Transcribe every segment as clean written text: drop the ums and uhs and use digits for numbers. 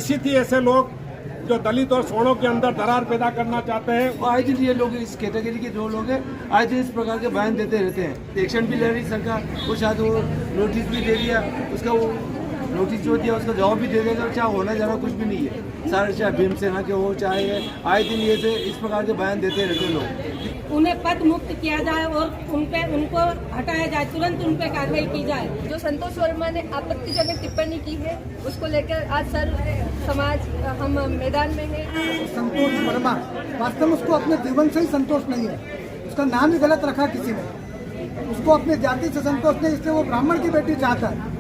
निश्चित ही ऐसे लोग जो दलित और सवर्णों के अंदर दरार पैदा करना चाहते हैं, आए दिन ये लोग इस कैटेगरी के जो लोग हैं आए दिन इस प्रकार के बयान देते रहते हैं। एक्शन भी ले रही सरकार, वो शायद वो नोटिस भी दे दिया, उसका वो नोटिस जो दिया उसका जवाब भी दे देगा। चाहे होना जरा कुछ भी नहीं है, सारे चाहे भीमसेना के हो चाहे आए दिन ये से इस प्रकार के बयान देते रहते लोग। उन्हें पद मुक्त किया जाए और उनको हटाया जाए, तुरंत उन पर कार्रवाई की जाए। जो संतोष वर्मा ने आपत्तिजनक टिप्पणी की है उसको लेकर आज सर्व समाज हम मैदान में है। संतोष वर्मा वास्तव में उसको अपने जीवन से ही संतोष नहीं है, उसका नाम ही गलत रखा किसी ने, उसको अपने जाति से संतोष नहीं, इसलिए वो ब्राह्मण की बेटी चाहता है।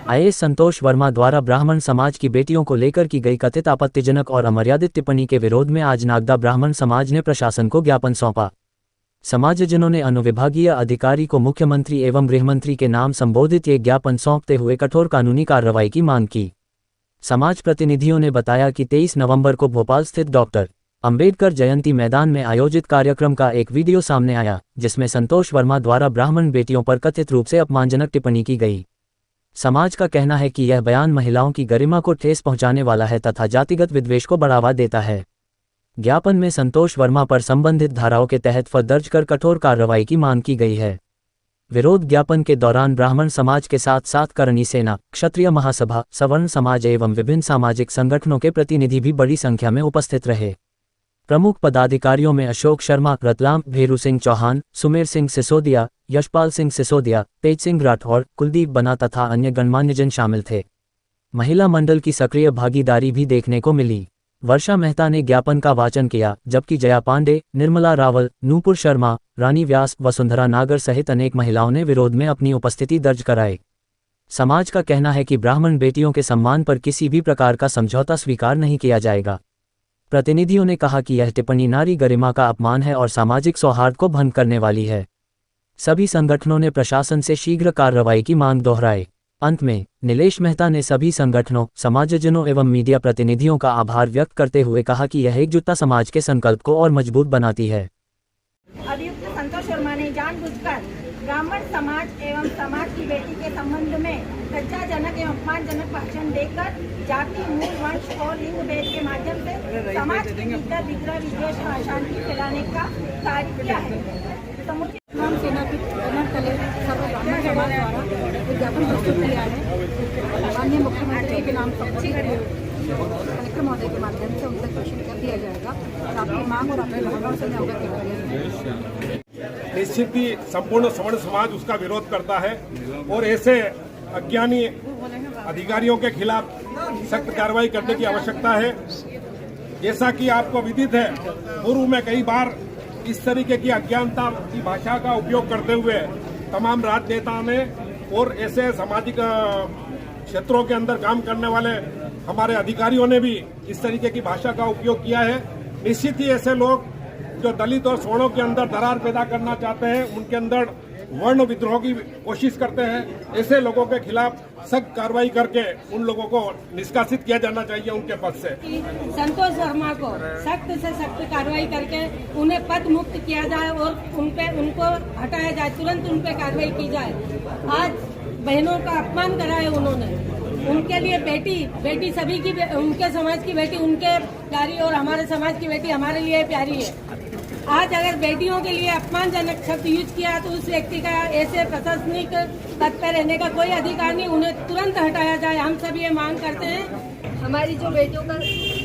आईएएस संतोष वर्मा द्वारा ब्राह्मण समाज की बेटियों को लेकर की गई कथित आपत्तिजनक और अमर्यादित टिप्पणी के विरोध में आज नागदा ब्राह्मण समाज ने प्रशासन को ज्ञापन सौंपा। समाजजनों ने अनुविभागीय अधिकारी को मुख्यमंत्री एवं गृहमंत्री के नाम संबोधित एक ज्ञापन सौंपते हुए कठोर कानूनी कार्रवाई की मांग की। समाज प्रतिनिधियों ने बताया कि 23 नवंबर को भोपाल स्थित डॉक्टर अंबेडकर जयंती मैदान में आयोजित कार्यक्रम का एक वीडियो सामने आया, जिसमें संतोष वर्मा द्वारा ब्राह्मण बेटियों पर कथित रूप से अपमानजनक टिप्पणी की गई। समाज का कहना है कि यह बयान महिलाओं की गरिमा को ठेस पहुंचाने वाला है तथा जातिगत विद्वेष को बढ़ावा देता है। ज्ञापन में संतोष वर्मा पर संबंधित धाराओं के तहत फ़ दर्ज कर कठोर कार्रवाई की मांग की गई है। विरोध ज्ञापन के दौरान ब्राह्मण समाज के साथ साथ करणी सेना, क्षत्रिय महासभा, सवर्ण समाज एवं विभिन्न सामाजिक संगठनों के प्रतिनिधि भी बड़ी संख्या में उपस्थित रहे। प्रमुख पदाधिकारियों में अशोक शर्मा, रतलाम, भेरू सिंह चौहान, सुमेर सिंह सिसोदिया, यशपाल सिंह सिसोदिया, तेज सिंह राठौड़, कुलदीप बना तथा अन्य गणमान्यजन शामिल थे। महिला मंडल की सक्रिय भागीदारी भी देखने को मिली। वर्षा मेहता ने ज्ञापन का वाचन किया, जबकि जया पांडे, निर्मला रावल, नूपुर शर्मा, रानी व्यास, वसुंधरा नागर सहित अनेक महिलाओं ने विरोध में अपनी उपस्थिति दर्ज कराई। समाज का कहना है कि ब्राह्मण बेटियों के सम्मान पर किसी भी प्रकार का समझौता स्वीकार नहीं किया जाएगा। प्रतिनिधियों ने कहा कि यह टिप्पणी नारी गरिमा का अपमान है और सामाजिक सौहार्द को भंग करने वाली है। सभी संगठनों ने प्रशासन से शीघ्र कार्रवाई की मांग दोहराई। अंत में नीलेश मेहता ने सभी संगठनों, समाजजनों एवं मीडिया प्रतिनिधियों का आभार व्यक्त करते हुए कहा कि यह एकजुटता समाज के संकल्प को और मजबूत बनाती है। अभियुक्त संतोष वर्मा ने जानबूझकर ब्राह्मण समाज एवं समाज की बेटी के संबंध में लज्जाजनक एवं अपमानजनक भाषण देकर जाति, मूल, वंश और लिंग भेद के माध्यम से समाज के भीतर विद्रोह, विद्वेष और अशांति फैलाने का कार्य किया है। हम सेना की तले सर्व ब्राह्मण समाज द्वारा विज्ञापन प्रस्तुत किया है। माननीय मुख्यमंत्री के नाम पर कलेक्टर महोदय के माध्यम से उन तक प्रेषित कर दिया जाएगा और आपकी मांग और अपनी भावनाओं से अवगत कराया। निश्चित ही संपूर्ण सवर्ण समाज उसका विरोध करता है और ऐसे अज्ञानी अधिकारियों के खिलाफ सख्त कार्रवाई करने की आवश्यकता है। जैसा कि आपको विदित है, पूर्व में कई बार इस तरीके की अज्ञानता की भाषा का उपयोग करते हुए तमाम राजनेताओं ने और ऐसे सामाजिक क्षेत्रों के अंदर काम करने वाले हमारे अधिकारियों ने भी इस तरीके की भाषा का उपयोग किया है। निश्चित ही ऐसे लोग जो दलित और सवर्णों के अंदर दरार पैदा करना चाहते हैं, उनके अंदर वर्ण विद्रोह की कोशिश करते हैं, ऐसे लोगों के खिलाफ सख्त कार्रवाई करके उन लोगों को निष्कासित किया जाना चाहिए उनके पद से। संतोष वर्मा को सख्त से सख्त कार्रवाई करके उन्हें पद मुक्त किया जाए और उनको हटाया जाए, तुरंत उन पे कार्रवाई की जाए। आज बहनों का अपमान करा है उन्होंने। उनके लिए बेटी सभी की, उनके समाज की बेटी उनके प्यारी और हमारे समाज की बेटी हमारे लिए प्यारी है। आज अगर बेटियों के लिए अपमानजनक शब्द यूज किया तो उस व्यक्ति का ऐसे प्रशासनिक पद पर रहने का कोई अधिकार नहीं, उन्हें तुरंत हटाया जाए। हम सब ये मांग करते हैं। हमारी जो बेटियों का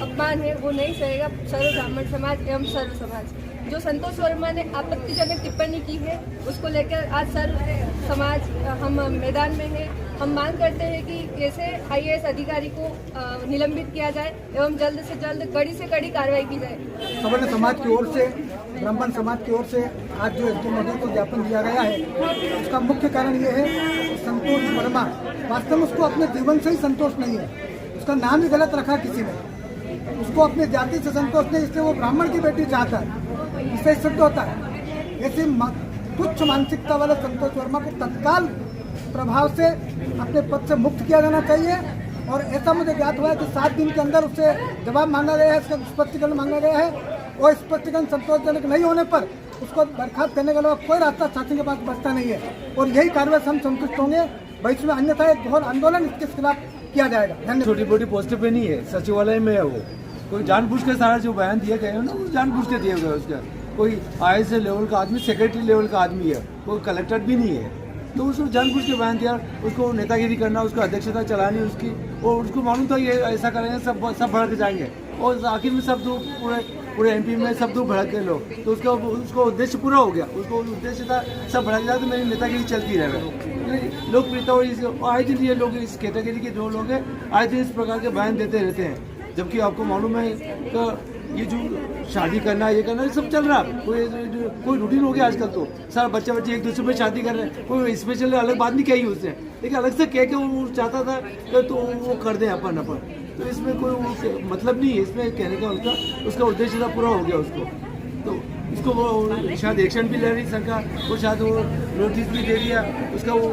अपमान है वो नहीं सहेगा सर्व ब्राह्मण समाज एवं सर्व समाज। जो संतोष वर्मा ने आपत्तिजनक टिप्पणी की है उसको लेकर आज सर्व समाज हम मैदान में है। हम मांग करते हैं कि ऐसे आईएएस अधिकारी को निलंबित किया जाए एवं जल्द से जल्द कड़ी से कड़ी कार्रवाई की जाए। सवर्ण समाज की ओर से, ब्राह्मण समाज की ओर से आज जो एसडीएम महोदय को ज्ञापन दिया गया है, उसका मुख्य कारण ये है कि संतोष वर्मा वास्तव में उसको अपने जीवन से ही संतोष नहीं है, उसका नाम ही गलत रखा किसी ने, उसको अपने जाति से संतोष नहीं, इसलिए वो ब्राह्मण की बेटी चाहता है। इससे सिद्ध होता है ऐसी तुच्छ मानसिकता वाले संतोष वर्मा को तत्काल प्रभाव से अपने पद से मुक्त किया जाना चाहिए। और ऐसा मुझे ज्ञात हुआ है कि 7 दिन के अंदर उससे जवाब मांगा गया है, इसका स्पष्टीकरण मांगा गया है और स्पष्टीकरण संतोषजनक नहीं होने पर उसको बर्खास्त करने के अलावा कोई रास्ता शासन के पास बचता नहीं है और यही कार्रवाई से हम संतुष्ट होंगे। भविष्य में अन्यथा एक घोर आंदोलन इसके खिलाफ किया जाएगा। धन्यवाद। छोटी मोटी पोस्टर पे नहीं है, सचिवालय में है वो। कोई जानबूझ के सारा जो बयान दिए गए हैं ना, वो जानबूझ के दिए गए उसका। कोई IAS लेवल का आदमी, सेक्रेटरी लेवल का आदमी है, कोई कलेक्टर भी नहीं है, तो उसको जानबूझ के बयान दिया। उसको नेतागिरी करना, उसको अध्यक्षता चलानी उसकी, और उसको मालूम था ये ऐसा करेंगे सब भड़क जाएंगे और आखिर में सब दो पूरे MP में सब दो भड़क के लोग, तो उसको उद्देश्य पूरा हो गया। उसको उद्देश्य था सब भड़क जाए तो मेरी नेतागिरी चलती रहे। लोकप्रियता और आए दिन ये लोग इस कैटेगरी के जो लोग हैं आए दिन इस प्रकार के बयान देते रहते हैं, जबकि आपको मालूम है कि ये जो शादी करना ये करना सब चल रहा है। कोई रूटीन हो गया आजकल, तो सारा बच्चे एक दूसरे में शादी कर रहे हैं। कोई स्पेशल अलग बात नहीं कही उसने, लेकिन अलग से कह के वो चाहता था कि तो वो कर दें अपन। तो इसमें कोई मतलब नहीं है, इसमें कहने का उसका उद्देश्य था पूरा हो गया उसको। तो इसको वो शायद एक्शन भी ले रही सरकार, वो शायद वो नोटिस भी दे दिया, उसका वो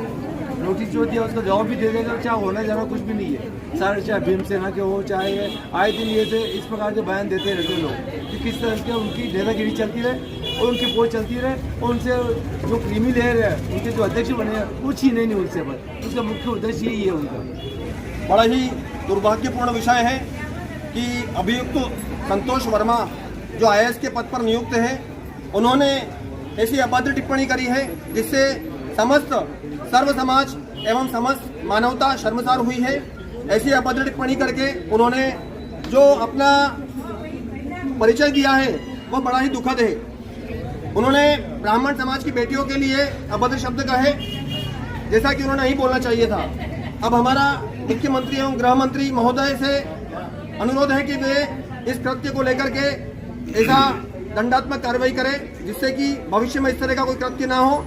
नोटिस जो दिया उसका जवाब भी दे देगा। चाहे होना जाना कुछ भी नहीं है, सारे चाहे भीमसेना के हो चाहे आए दिन ये से इस प्रकार के बयान देते रहते लोग कि किस तरह से उनकी नेतागिरी चलती रहे और उनकी पोस्ट चलती रहे और उनसे जो क्रीमी लेयर है उनके जो अध्यक्ष बने हैं वो छीने नहीं उनसे, बस उसका मुख्य उद्देश्य यही है उनका। बड़ा ही दुर्भाग्यपूर्ण विषय है कि अभियुक्त संतोष वर्मा जो IAS के पद पर नियुक्त हैं, उन्होंने ऐसी अभद्र टिप्पणी करी है जिससे समस्त सर्व समाज एवं समस्त मानवता शर्मसार हुई है। ऐसी अभद्र टिप्पणी करके उन्होंने जो अपना परिचय दिया है वो बड़ा ही दुखद है। उन्होंने ब्राह्मण समाज की बेटियों के लिए अभद्र शब्द कहे, जैसा कि उन्होंने नहीं बोलना चाहिए था। अब हमारा मुख्यमंत्री एवं गृह मंत्री महोदय से अनुरोध है कि वे इस कृत्य को लेकर के ऐसा दंडात्मक कार्रवाई करें जिससे कि भविष्य में इस तरह का कोई कृत्य ना हो।